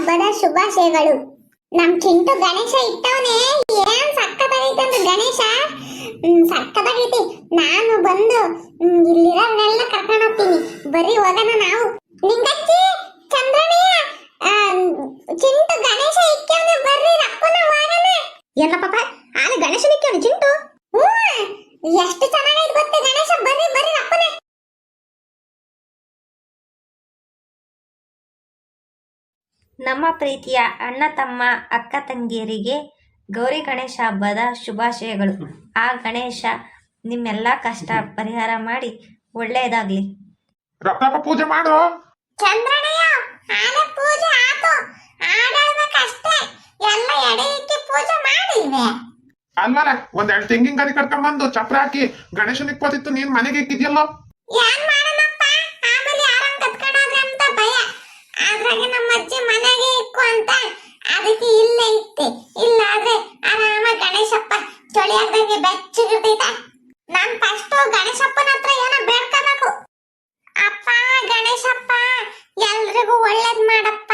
ಹಬ್ಬದ ಶುಭಾಶಯಗಳು. ನಮ್ ಚಿಂಟು ಗಣೇಶ ಇಟ್ಟವನೇ, ಏನ್ ಸಕ್ಕತ್ತಾಗೈತೆ ಗಣೇಶ. ಸಕ್ಕತ್ತಾಗೈತಿ. ನಾನು ಬಂದು ಇಲ್ಲಿರೋನೆಲ್ಲ ಕರ್ಕೊಂಡು ಹೋಗ್ತೀನಿ. ಬರ್ರಿ ಹೋಗೋಣ ನಾವು. ನಿಂಗಚ್ಚಿ, ಚಂದ್ರಣ್ಣ, ಚಿಂಟು ಗಣೇಶ ಇಕ್ಕವನೆ, ಬರ್ರಿ ರಪ್ಪನ ಹೋಗೋಣ. ಎಲ್ಲ ಪಾಪ ಆನೆ ಗಣೇಶನ ಇಕ್ಕವನೆ ಚಿಂಟು. ಎಷ್ಟು ಚೆನ್ನಾಗೈತೆ ಗೊತ್ತೇ ಗಣೇಶ. ಬರ್ರಿ ಬರ್ರಿ ರಪ್ಪನ. ನಮ್ಮ ಪ್ರೀತಿಯ ಅಣ್ಣ ತಮ್ಮ ಅಕ್ಕ ತಂಗಿಯರಿಗೆ ಗೌರಿ ಗಣೇಶ ಹಬ್ಬದ ಶುಭಾಶಯಗಳು. ಆ ಗಣೇಶ ನಿಮ್ಮೆಲ್ಲ ಕಷ್ಟ ಪರಿಹಾರ ಮಾಡಿ ಒಳ್ಳೆಯದಾಗ್ಲಿ. ರಪ್ಪ ಪೂಜೆ ಮಾಡು. ಚಂದ್ರಣ್ಣಯ್ಯ, ಆನೆ ಪೂಜೆ ಆತು, ಆಡಬೇಕಷ್ಟೇ. ಎಲ್ಲ ಎಡೆ ಇಕ್ಕಿ ಪೂಜೆ ಮಾಡಿಲ್ವೇ? ಅಲ್ವಲ್ಲ, ಒಂದೆರಡು ತೆಂಗಿನ ಗರಿ ಕಟ್ಕೊಂಡ್ ಬಂದು ಚಪ್ರ ಹಾಕಿ ಗಣೇಶನ್ ಇಕ್ಕೋತಿತ್ತು, ನೀನ್ ಮನೆಗೆ ಇಕ್ಕಿದ್ಯಲ್ಲೋ. ಏನ್ ಮಾಡೋಣಪ್ಪ, ಆಮೇಲೆ ಯಾರನ್ನ ಕತ್ಕೊಂಡೋದ್ರೆ ಅಂತ ಭಯ. ಆದ್ರಾಗೆ ನಮ್ಮ ಅಜ್ಜಿ ಮನೆಗೆ ಇಕ್ಕು ಅಂತ, ಅದಕ್ಕೆ ಇಲ್ಲೇ ಇತ್ತೆ. ಇಲ್ಲಾದ್ರೆ ಆರಾಮ ಗಣೇಶಪ್ಪ ಚಳಿಯಾಗ್ದಂಗೆ ಬೆಚ್ಚಗಿರ್ತೈತ. ನಾನ್ ಫಸ್ಟ್ ಗಣೇಶಪ್ಪನ ಹತ್ರ ಏನೋ ಬೇಡ್ಕೋಬೇಕು. ಅಪ್ಪ ಗಣೇಶಪ್ಪ, ಎಲ್ರಿಗೂ ಒಳ್ಳೇದ್ ಮಾಡಪ್ಪ,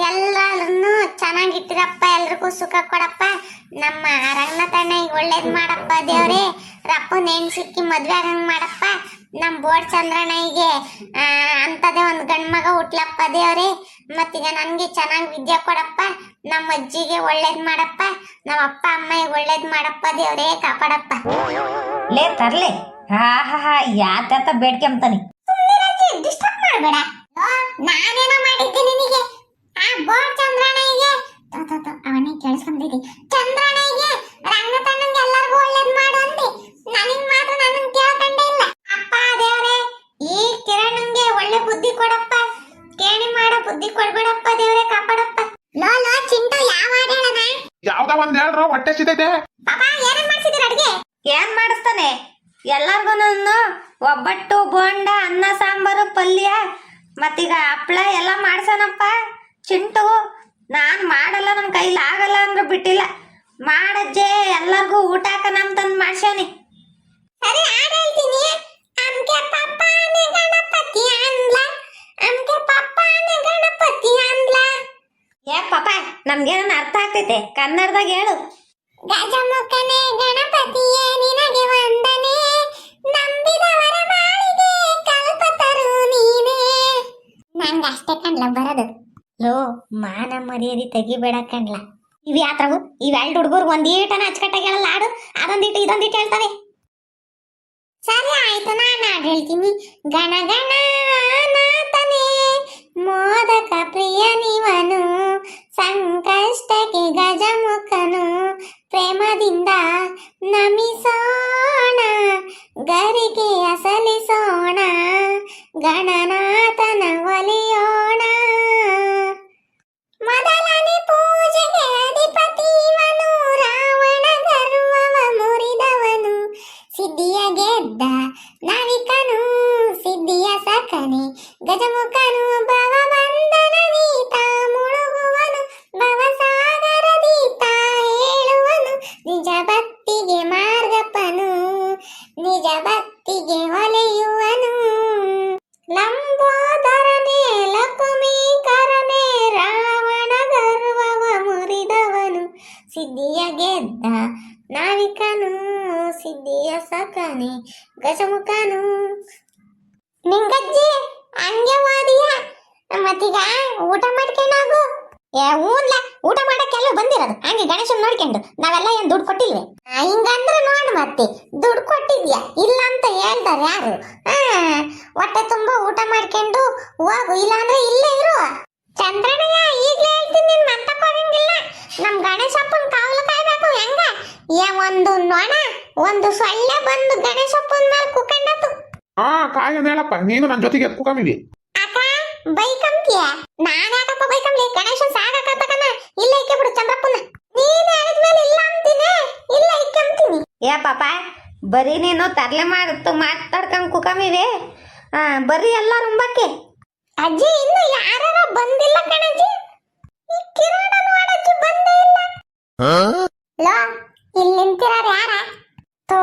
ಎಲ್ಲರನ್ನು ಚೆನ್ನಾಗಿಟ್ಟಿರಪ್ಪ, ಎಲ್ರಿಗೂ ಸುಖ ಕೊಡಪ್ಪ, ನಮ್ಮ ರಂಗನಾಥಣ್ಣಗೆ ಒಳ್ಳೇದ್ ಮಾಡಪ್ಪ ದೇವ್ರೆ, ರಪ್ಪನ ಹೆಣ್ ಸಿಕ್ಕಿ ಮದ್ವೆ ಆಗಂಗ್ ಮಾಡಪ್ಪ, ನಮ್ ಬೋರ್ಡ್ ಚಂದ್ರಣ್ಣಗೆ ಅಂತದೇ ಒಂದ್ ಗಂಡ್ ಮಗ ಹುಟ್ಲಪ್ಪ ದೇವ್ರೆ, ಮತ್ತೀಗ ನನ್ಗೆ ಚೆನ್ನಾಗಿ ವಿದ್ಯೆ ಕೊಡಪ್ಪ, ನಮ್ಮ ಅಜ್ಜಿಗೆ ಒಳ್ಳೇದ್ ಮಾಡಪ್ಪ, ನಮ್ಮ ಅಪ್ಪ ಅಮ್ಮಗೆ ಒಳ್ಳೇದ್ ಮಾಡಪ್ಪ ದೇವ್ರೆ, ಕಾಪಾಡಪ್ಪ. ಲೇ ತರ್ಲೆ, ಹಾ ಯಾತ ಬೇಡ್ಕೆ ಅಂತಾನೆ. ಡಿಸ್ಟರ್ಬ್ ಮಾಡಬೇಡ. ನಾನೇನೋ ಮಾಡಿದ್ದೆ ನಿನಗೆ. ಆ ಬೋರ್ಡ್ ಚಂದ್ರಣ್ಣಗೆ ಅವನೇ ಕೇಳಿಸ್ಕೊಂಡಿದ್ದೆ. ಚಂದ್ರಣ್ಣಗೆ ರಂಗತಣ್ಣಂಗೆ ಎಲ್ಲರಿಗೂ ಒಳ್ಳೇದ್ ಮಾಡು ಅಂದೆ. ನನಗ್ ಮಾತ್ರ ನನ್ನನ್ ಕೇಳ್ಕೊಂಡೇ ಇಲ್ಲ. ಅಪ್ಪ ದೇವ್ರೆ, ಈ ಕಿರಣಂಗೆ ಒಳ್ಳೆ ಬುದ್ಧಿ ಕೊಡಪ್ಪ, ಕೇಣಿ ಮಾಡೋ ಬುದ್ಧಿ ಕೊಡ್ಬೇಡಪ್ಪ ದೇವ್ರೆ, ಕಾಪಾಡಪ್ಪ. ಲೋ ಚಿಂಟು, ಯಾವ ಹಾಡು ಹೇಳೋಣ? ಯಾವ್ದ ಒಂದ್ ಹೇಳ್ರು, ಹೊಟ್ಟೆ ಸಿದೈತೆ. ಪಾಪ ಏನೇನ್ ಮಾಡ್ಸಿದೀರ ಅಡ್ಗೆ? ಏನ್ ಮಾಡಿಸ್ತಾನೆ ಎಲ್ಲಾರ್ಗು? ಒಬ್ಬಟ್ಟು, ಬೋಂಡ, ಅನ್ನ ಸಾಂಬಾರು, ಪಲ್ಯ, ಮತ್ತೀಗ ಹಪ್ಳ ಎಲ್ಲ ಮಾಡ್ಸನಪ್ಪ ಚಿಂಟು. ನಾನ್ ಮಾಡಲ್ಲ, ನಮ್ ಕೈಲಿ ಆಗಲ್ಲ ಅಂದ್ರು ಬಿಟ್ಟಿಲ್ಲ. ಮಾಡಜ್ಜೆ, ಎಲ್ಲರಿಗೂ ಊಟ ಹಾಕನಂತಂದ್ ಮಾಡ್ಸ್ಯಾನಿ. ಸರಿ, ಹಾಡು ಹೇಳ್ತೀನಿ. ಅಮ್ಕೆ ಪಪ್ಪಾನೆ ಗಣಪತಿ ಅಂದ್ಲ, ಅಮ್ಕೆ ಪಪ್ಪಾನೆ ಗಣಪತಿ ಅಂದ್ಲ. ಏ ಪಾಪ, ನಮ್ಗೇನ ಅರ್ಥ ಆಗ್ತೈತೆ, ಕನ್ನಡದಾಗ ಹೇಳು. ಗಜಮುಖನೇ ಗಣಪತಿಯೇ ನಿನಗೆ ವಂದನೆ, ನಂಬಿದವರ ಬಾಳಿಗೆ ಕಲ್ಪತರು ನೀನೇ. ನಂಗೆ ಅಷ್ಟೇ ಕಣ್ಲ ಬರೋದು. ಲೋ, ಮಾನ ಮರ್ಯಾದೆ ತೆಗಿಬೇಡ ಕಣ್ಲ. ಇವ್ ಯಾತ್ರವು ಇವೆರಡು ಹುಡುಗರು ಒಂದೀಟನ ಅಚ್ಚುಕಟ್ಟಾಗಿ ಹೇಳಲ್ಲ ಹಾಡು, ಅದೊಂದಿಟ್ಟು ಇದೊಂದಿಟ್ಟು ಹೇಳ್ತವೆ. ಸರಿ ಆಯ್ತು, ನಾನು ಹಾಡು ಹೇಳ್ತೀನಿ. ಗಣ ಗಣ ನಾಥನೇ, ಮೋದಕ ಪ್ರಿಯ ನಿವನು, ಸಂಕಷ್ಟಕ್ಕೆ ಗಜಮುಖನು, ಪ್ರೇಮದಿಂದ ನಮಿಸೋಣ, ಗರಿಕೆಯ ಸಲಿಸೋಣ, ಗಣನಾಥನ ಒಲಿಯೋಣ. ಮೊದಲನೇ ಪೂಜೆಗೆ ಅಧಿಪತಿವನು, ರಾವಣ ಗರ್ವವ ಮುರಿದವನು, ಸಿದ್ಧಿಯ ಗೆದ್ದ ನಾವಿಕನು, ಸಿದ್ಧಿಯ ಸಖನೆ ಗಜಮುಖನು, ಭವ ಬಂಧನ ನೀತ ಮುಳುಗುವನು, ಭವಸಾಗರದೀತ ಹೇಳುವನು, ನಿಜ ಭಕ್ತಿಗೆ ಮಾರ್ಗಪ್ಪನು, ನಿಜ ಭಕ್ತಿಗೆ ಹೊಲೆಯುವನು. ಲಂಬೋದರನೇ ಲಕುಮೀಕರನೇ, ರಾವಣ ಗರ್ವವ ಮುರಿದವನು, ಸಿದ್ಧಿಯ ಗೆದ್ದ ನಾವಿಕನು, ಸಿದ್ಧಿಯ ಸಖನೆ ಗಜಮುಖನು. ನಿಂಗಜ್ಜಿ ಹಂಗೆ ಓದಿಯ, ಮತ್ತೀಗ ಊಟ ಮಾಡ್ಕೊಂಡಾಗು. ಊನ್ಲ, ಊಟ ಮಾಡಕ್ಕೆಲ್ಲ ಬಂದಿರೋದು ಹಂಗೆ ಗಣೇಶನ್ ನೋಡ್ಕೊಂಡು. ನಾವೆಲ್ಲ ಏನ್ ದುಡ್ಡು ಕೊಟ್ಟಿಲ್ವೇ? ಹಿಂಗಂದ್ರೆ ನೋಡು, ಮತ್ತೆ ದುಡ್ಡು ಕೊಟ್ಟಿದ್ಯಾ ಇಲ್ಲ ಅಂತ ಹೇಳ್ತಾರೆ ಯಾರು? ಹೊಟ್ಟೆ ತುಂಬಾ ಊಟ ಮಾಡ್ಕೊಂಡು ಹೋಗು, ಇಲ್ಲ ಅಂದ್ರೆ ಇಲ್ಲೇ ಇರುವ. ಚಂದ್ರಣ್ಣಯ್ಯ, ಈಗ್ಲೇ ಹೇಳ್ತೀನಿ, ನಿನ್ ಮತ್ತೆ ಕೊಡಂಗಿಲ್ಲ. ನಮ್ ಗಣೇಶಪ್ಪನ್ ಕಾವಲು ಕಾಯ್ಬೇಕು. ಹೆಂಗ ಒಂದು ನೊಣ ಒಂದು ಸೊಳ್ಳೆ ಬಂದು ಗಣೇಶಪ್ಪನ ಮೇಲೆ ಕುಕ್ಕಂಡತು. ಕಾಯೋದು ಹೇಳಪ್ಪ, ನೀನು ನನ್ನ ಜೊತೆಗೆ ಎತ್ಕೊಂಬಿದಿ. ಅಕ್ಕ ಬೈಕಂತೀಯ? ನಾನು ಯಾಕಪ್ಪ ಬೈಕಂಬ್ಲಿ? ಗಣೇಶನ್ ಸಾಗಕತ್ತಕನ, ಇಲ್ಲ ಇಕ್ಕೆ ಬಿಡು ಚಂದ್ರಪ್ಪನ. ನೀನ್ ಹೇಳಿದ್ಮೇಲೆ ಇಲ್ಲ ಅಂತೀನಿ, ಇಲ್ಲ ಇಕ್ಕಂತೀನಿ. ಏ ಪಾಪ, ಬರೀ ನೀನು ತರ್ಲೆ ಮಾತಾಡ್ಕೊಂಡ್ ಕುಕಮಿವೆ. ಬರೀ ಎಲ್ಲ ರುಂಬಕ್ಕೆ. ಅಜ್ಜಿ, ಇನ್ನು ಯಾರು ಬಂದಿಲ್ಲ ಕಣಜ್ಜಿ. ಈ ಕಿರಣ ನೋಡಜ್ಜಿ ಬಂದೇ ಇಲ್ಲ. ಲೋ, ಇಲ್ಲಿ ನಿಂತಿರೋರು ಯಾರ? ತೋ,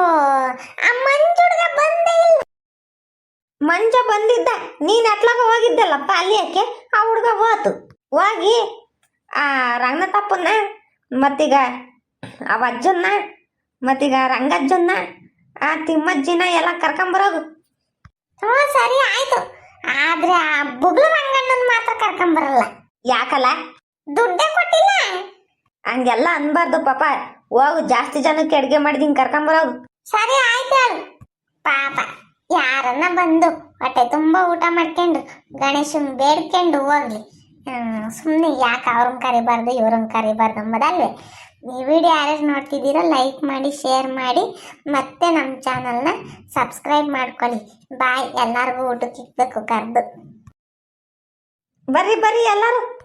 ಆ ಮಂಜುಡ್ಗ ಬಂದೇ ಇಲ್ಲ. ಮಂಜ ಬಂದಿದ್ದ, ನೀನ್ ಅಟ್ಲಾಗ ಹೋಗಿದ್ದಲ್ಲಪ್ಪ ಅಲ್ಲಿ, ಯಾಕೆ ಆ ಹುಡ್ಗ ಹೋತು ಹೋಗಿ ಆ ರಂಗನಾಥಪ್ಪನ್ನ ಮತ್ತೀಗ ಆ ಅಜ್ಜನ್ನ ಮತ್ತೀಗ ರಂಗಜ್ಜನ್ನ ಆ ತಿಮ್ಮಜ್ಜಿನ ಎಲ್ಲ ಕರ್ಕೊಂಬರೋದು. ಹ್ಞೂ ಸರಿ ಆಯ್ತು. ಆದ್ರೆ ಆ ಬುಗ್ಲು ರಂಗಣ್ಣನ್ ಮಾತ್ರ ಕರ್ಕೊಂಬರಲ್ಲ. ಯಾಕಲ್ಲ? ದುಡ್ಡೇ ಕೊಟ್ಟಿಲ್ಲ. ಹಂಗೆಲ್ಲ ಅನ್ಬಾರ್ದು ಪಾಪ. ಹೋಗು, ಜಾಸ್ತಿ ಜನಕ್ಕೆ ಅಡ್ಗೆ ಮಾಡಿದೀನಿ, ಕರ್ಕೊಂಬರೋದು. ಸರಿ ಆಯ್ತು ಹೇಳು. ಪಾಪ ಯಾರನ್ನ ಬಂದು ಹೊಟ್ಟೆ ತುಂಬಾ ಊಟ ಮಾಡ್ಕೊಂಡು ಗಣೇಶನ್ ಬೇಡ್ಕೊಂಡು ಹೋಗ್ಲಿ. ಸುಮ್ಮನೆ ಯಾಕೆ ಅವ್ರನ್ನ ಕರಿಬಾರ್ದು ಇವ್ರನ್ನ ಕರಿಬಾರ್ದು ಅಂಬೋದಲ್ವೇ. ಈ ವಿಡಿಯೋ ಯಾರ್ಯಾರು ನೋಡ್ತಿದ್ದೀರೋ ಲೈಕ್ ಮಾಡಿ, ಶೇರ್ ಮಾಡಿ, ಮತ್ತೆ ನಮ್ಮ ಚಾನಲ್ನ ಸಬ್ಸ್ಕ್ರೈಬ್ ಮಾಡ್ಕೊಳ್ಳಿ. ಬಾಯ್. ಎಲ್ಲರಿಗೂ ಊಟಕ್ಕೆ ಇಕ್ಬೇಕು ಕರೆದು. ಬರ್ರಿ ಬರ್ರಿ ಎಲ್ಲರೂ.